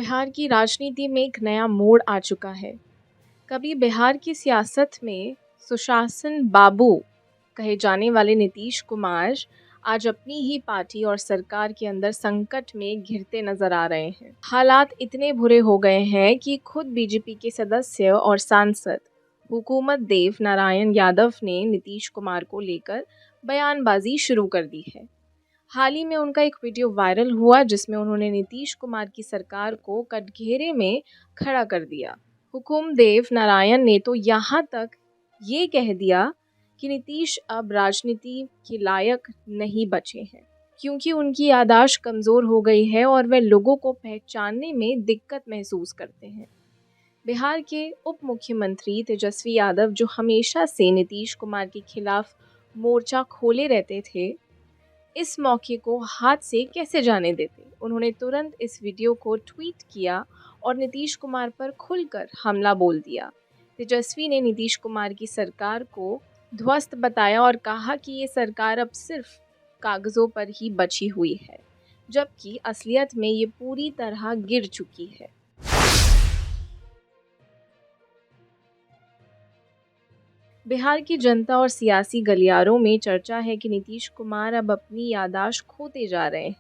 बिहार की राजनीति में एक नया मोड़ आ चुका है। कभी बिहार की सियासत में सुशासन बाबू कहे जाने वाले नीतीश कुमार आज अपनी ही पार्टी और सरकार के अंदर संकट में घिरते नजर आ रहे हैं। हालात इतने बुरे हो गए हैं कि खुद बीजेपी के सदस्य और सांसद हुकूमत देव नारायण यादव ने नीतीश कुमार को लेकर बयानबाजी शुरू कर दी है। हाल ही में उनका एक वीडियो वायरल हुआ जिसमें उन्होंने नीतीश कुमार की सरकार को कटघरे में खड़ा कर दिया। हुकुम देव नारायण ने तो यहाँ तक ये कह दिया कि नीतीश अब राजनीति के लायक नहीं बचे हैं क्योंकि उनकी याददाश्त कमज़ोर हो गई है और वे लोगों को पहचानने में दिक्कत महसूस करते हैं। बिहार के उप मुख्यमंत्री तेजस्वी यादव जो हमेशा से नीतीश कुमार के खिलाफ मोर्चा खोले रहते थे, इस मौके को हाथ से कैसे जाने देते। उन्होंने तुरंत इस वीडियो को ट्वीट किया और नीतीश कुमार पर खुलकर हमला बोल दिया। तेजस्वी ने नीतीश कुमार की सरकार को ध्वस्त बताया और कहा कि ये सरकार अब सिर्फ कागज़ों पर ही बची हुई है, जबकि असलियत में ये पूरी तरह गिर चुकी है। बिहार की जनता और सियासी गलियारों में चर्चा है कि नीतीश कुमार अब अपनी याददाश्त खोते जा रहे हैं।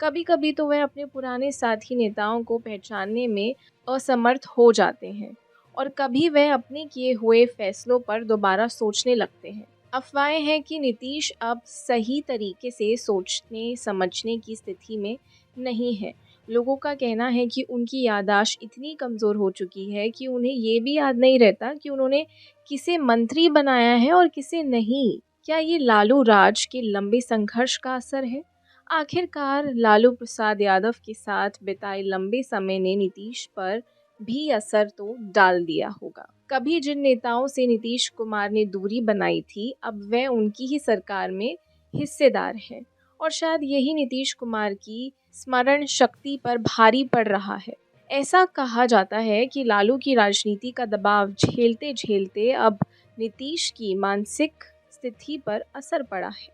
कभी कभी तो वह अपने पुराने साथी नेताओं को पहचानने में असमर्थ हो जाते हैं और कभी वह अपने किए हुए फैसलों पर दोबारा सोचने लगते हैं। अफवाहें हैं कि नीतीश अब सही तरीके से सोचने समझने की स्थिति में नहीं है। लोगों का कहना है कि उनकी याददाश्त इतनी कमज़ोर हो चुकी है कि उन्हें ये भी याद नहीं रहता कि उन्होंने किसे मंत्री बनाया है और किसे नहीं। क्या ये लालू राज के लंबे संघर्ष का असर है? आखिरकार लालू प्रसाद यादव के साथ बिताए लंबे समय ने नीतीश पर भी असर तो डाल दिया होगा। कभी जिन नेताओं से नीतीश कुमार ने दूरी बनाई थी, अब वह उनकी ही सरकार में हिस्सेदार हैं और शायद यही नीतीश कुमार की स्मरण शक्ति पर भारी पड़ रहा है। ऐसा कहा जाता है कि लालू की राजनीति का दबाव झेलते झेलते अब नीतीश की मानसिक स्थिति पर असर पड़ा है।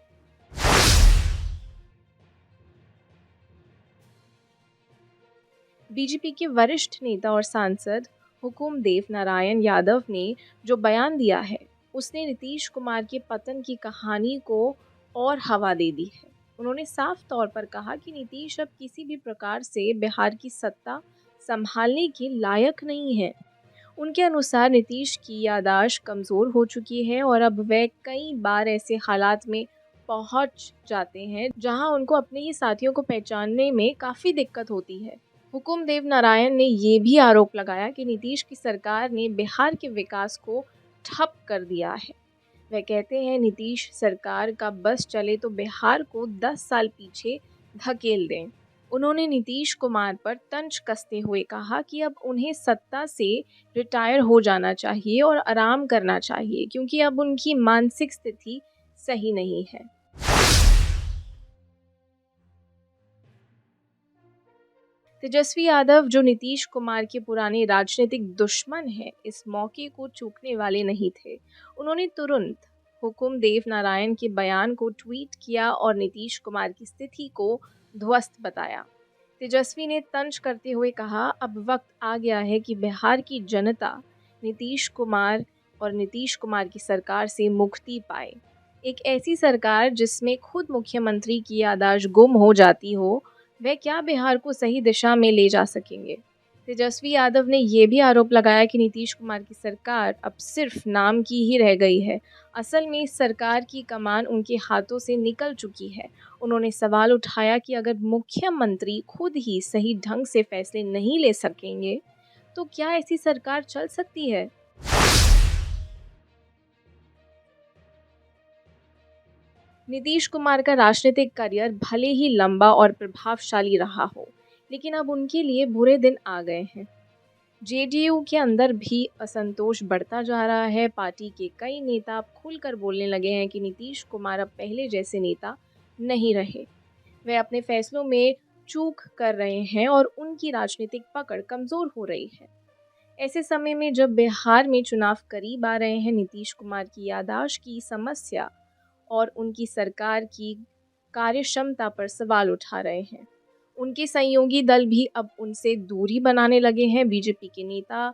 बीजेपी के वरिष्ठ नेता और सांसद हुकुम देव नारायण यादव ने जो बयान दिया है, उसने नीतीश कुमार के पतन की कहानी को और हवा दे दी है। उन्होंने साफ तौर पर कहा कि नीतीश अब किसी भी प्रकार से बिहार की सत्ता संभालने के लायक नहीं है। उनके अनुसार नीतीश की याददाश्त कमज़ोर हो चुकी है और अब वह कई बार ऐसे हालात में पहुंच जाते हैं जहां उनको अपने ही साथियों को पहचानने में काफ़ी दिक्कत होती है। हुकुम देव नारायण ने ये भी आरोप लगाया कि नीतीश की सरकार ने बिहार के विकास को ठप कर दिया है। वह कहते हैं नीतीश सरकार का बस चले तो बिहार को 10 साल पीछे धकेल दें। उन्होंने नीतीश कुमार पर तंज कसते हुए कहा कि अब उन्हें सत्ता से रिटायर हो जाना चाहिए और आराम करना चाहिए क्योंकि अब उनकी मानसिक स्थिति सही नहीं है। तेजस्वी यादव जो नीतीश कुमार के पुराने राजनीतिक दुश्मन हैं, इस मौके को चूकने वाले नहीं थे। उन्होंने तुरंत हुकुम देव नारायण के बयान को ट्वीट किया और नीतीश कुमार की स्थिति को ध्वस्त बताया। तेजस्वी ने तंज करते हुए कहा, अब वक्त आ गया है कि बिहार की जनता नीतीश कुमार और नीतीश कुमार की सरकार से मुक्ति पाए। एक ऐसी सरकार जिसमें खुद मुख्यमंत्री की याददाश्त गुम हो जाती हो, वह क्या बिहार को सही दिशा में ले जा सकेंगे। तेजस्वी यादव ने यह भी आरोप लगाया कि नीतीश कुमार की सरकार अब सिर्फ नाम की ही रह गई है। असल में इस सरकार की कमान उनके हाथों से निकल चुकी है। उन्होंने सवाल उठाया कि अगर मुख्यमंत्री खुद ही सही ढंग से फैसले नहीं ले सकेंगे तो क्या ऐसी सरकार चल सकती है। नीतीश कुमार का राजनीतिक करियर भले ही लंबा और प्रभावशाली रहा हो, लेकिन अब उनके लिए बुरे दिन आ गए हैं। जेडीयू के अंदर भी असंतोष बढ़ता जा रहा है। पार्टी के कई नेता अब खुलकर बोलने लगे हैं कि नीतीश कुमार अब पहले जैसे नेता नहीं रहे। वे अपने फैसलों में चूक कर रहे हैं और उनकी राजनीतिक पकड़ कमज़ोर हो रही है। ऐसे समय में जब बिहार में चुनाव करीब आ रहे हैं, नीतीश कुमार की याददाश्त की समस्या और उनकी सरकार की कार्यक्षमता पर सवाल उठा रहे हैं। उनके सहयोगी दल भी अब उनसे दूरी बनाने लगे हैं। बीजेपी के नेता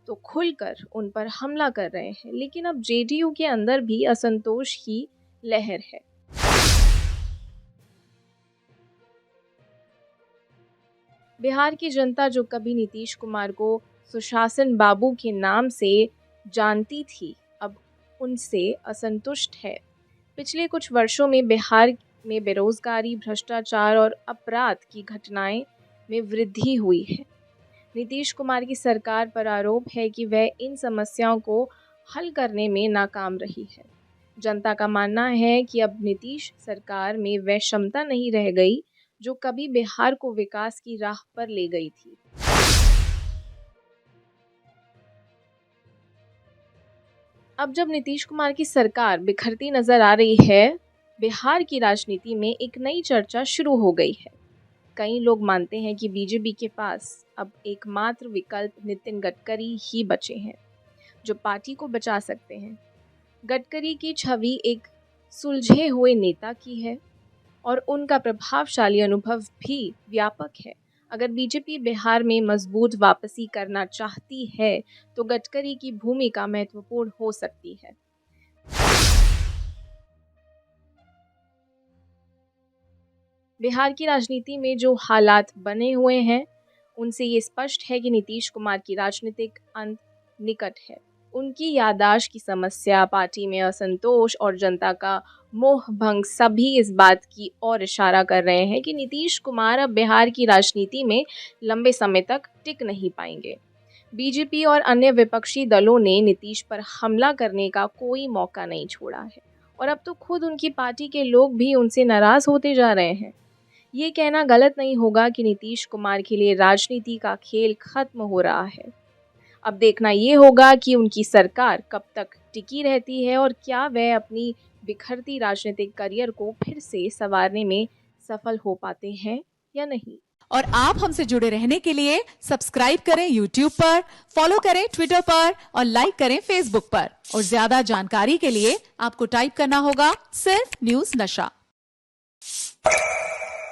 तो खुलकर उन पर हमला कर रहे हैं, लेकिन अब जेडीयू के अंदर भी असंतोष की लहर है। बिहार की जनता जो कभी नीतीश कुमार को सुशासन बाबू के नाम से जानती थी, अब उनसे असंतुष्ट है। पिछले कुछ वर्षों में बिहार में बेरोजगारी, भ्रष्टाचार और अपराध की घटनाएं में वृद्धि हुई है। नीतीश कुमार की सरकार पर आरोप है कि वह इन समस्याओं को हल करने में नाकाम रही है। जनता का मानना है कि अब नीतीश सरकार में वह क्षमता नहीं रह गई जो कभी बिहार को विकास की राह पर ले गई थी। अब जब नीतीश कुमार की सरकार बिखरती नजर आ रही है, बिहार की राजनीति में एक नई चर्चा शुरू हो गई है। कई लोग मानते हैं कि बीजेपी के पास अब एकमात्र विकल्प नितिन गडकरी ही बचे हैं, जो पार्टी को बचा सकते हैं। गडकरी की छवि एक सुलझे हुए नेता की है और उनका प्रभावशाली अनुभव भी व्यापक है। अगर बीजेपी बिहार में मजबूत वापसी करना चाहती है, तो गडकरी की भूमिका महत्वपूर्ण हो सकती है। बिहार की राजनीति में जो हालात बने हुए हैं, उनसे ये स्पष्ट है कि नीतीश कुमार की राजनीतिक अंत निकट है। उनकी याददाश्त की समस्या, पार्टी में असंतोष और जनता का मोह भंग सभी इस बात की ओर इशारा कर रहे हैं कि नीतीश कुमार अब बिहार की राजनीति में लंबे समय तक टिक नहीं पाएंगे। बीजेपी और अन्य विपक्षी दलों ने नीतीश पर हमला करने का कोई मौका नहीं छोड़ा है और अब तो खुद उनकी पार्टी के लोग भी उनसे नाराज होते जा रहे हैं। ये कहना गलत नहीं होगा कि नीतीश कुमार के लिए राजनीति का खेल खत्म हो रहा है। अब देखना ये होगा कि उनकी सरकार कब तक टिकी रहती है और क्या वह अपनी बिखरती राजनीतिक करियर को फिर से संवारने में सफल हो पाते हैं या नहीं। और आप हमसे जुड़े रहने के लिए सब्सक्राइब करें YouTube पर, फॉलो करें Twitter पर और लाइक करें Facebook पर। और ज्यादा जानकारी के लिए आपको टाइप करना होगा सिर्फ न्यूज़ नशा।